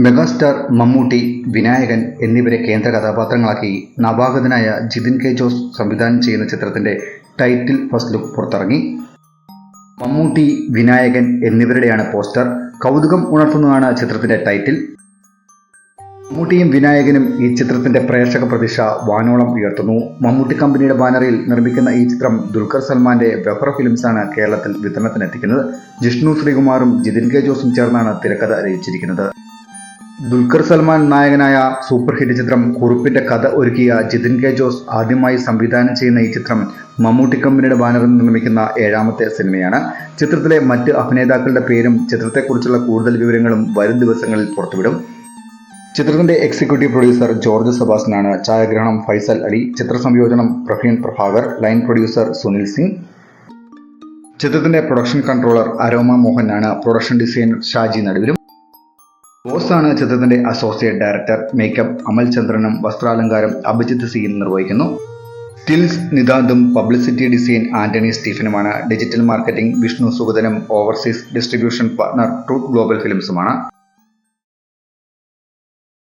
Megastar Mammootty, Vinayakan എന്നിവരെ കേന്ദ്ര കഥാപാത്രങ്ങളാക്കി നവാഗതനായ ജിതിൻ കെ ജോസ് സംവിധാനം ചെയ്യുന്ന ചിത്രത്തിന്റെ ടൈറ്റിൽ ഫസ്റ്റ് ലുക്ക് പുറത്തിറങ്ങി. മമ്മൂട്ടി, വിനായകൻ എന്നിവരുടെയാണ് പോസ്റ്റർ. കൗതുകം ഉണർത്തുന്നതാണ് ചിത്രത്തിന്റെ ടൈറ്റിൽ. മമ്മൂട്ടിയും വിനായകനും ഈ ചിത്രത്തിന്റെ പ്രേക്ഷക പ്രതീക്ഷ വാനോളം ഉയർത്തുന്നു. മമ്മൂട്ടി കമ്പനിയുടെ ബാനറിൽ നിർമ്മിക്കുന്ന ഈ ചിത്രം ദുൽഖർ സൽമാന്റെ വെഫർ ഫിലിംസാണ് കേരളത്തിൽ വിതരണത്തിനെത്തിക്കുന്നത്. ജിഷ്ണു ശ്രീകുമാറും ജിതിൻ കെ ജോസും ചേർന്നാണ് തിരക്കഥ രചിച്ചിരിക്കുന്നത്. ദുൽഖർ സൽമാൻ നായകനായ സൂപ്പർ ഹിറ്റ് ചിത്രം കുറുപ്പിന്റെ കഥ ഒരുക്കിയ ജിതിൻ കെ ജോസ് ആദ്യമായി സംവിധാനം ചെയ്യുന്ന ഈ ചിത്രം മമ്മൂട്ടി കമ്പനിയുടെ ബാനറിൽ നിർമ്മിക്കുന്ന 7ാമത്തെ സിനിമയാണ്. ചിത്രത്തിലെ മറ്റ് അഭിനേതാക്കളുടെ പേരും ചിത്രത്തെക്കുറിച്ചുള്ള കൂടുതൽ വിവരങ്ങളും വരും ദിവസങ്ങളിൽ പുറത്തുവിടും. ചിത്രത്തിന്റെ എക്സിക്യൂട്ടീവ് പ്രൊഡ്യൂസർ ജോർജ് സെബാസ്റ്റ്യനാണ്. ഛായാഗ്രഹണം ഫൈസൽ അലി, ചിത്രസംയോജനം പ്രവീൺ പ്രഭാകർ, ലൈൻ പ്രൊഡ്യൂസർ സുനിൽ സിംഗ്. ചിത്രത്തിന്റെ പ്രൊഡക്ഷൻ കൺട്രോളർ അരോമ മോഹനാണ്. പ്രൊഡക്ഷൻ ഡിസൈനർ ഷാജി നടുവിലും. ബോസാണ് ചിത്രത്തിന്റെ അസോസിയേറ്റ് ഡയറക്ടർ. മേക്കപ്പ് അമൽ ചന്ദ്രനും വസ്ത്രാലങ്കാരം അഭിജിത്ത് സിയും നിർവഹിക്കുന്നു. സ്റ്റിൽസ് നിതാന്തും പബ്ലിസിറ്റി ഡിസൈൻ ആന്റണി സ്റ്റീഫനുമാണ്. ഡിജിറ്റൽ മാർക്കറ്റിംഗ് വിഷ്ണു സുഗതനും overseas distribution partner truth global ഫിലിംസുമാണ്.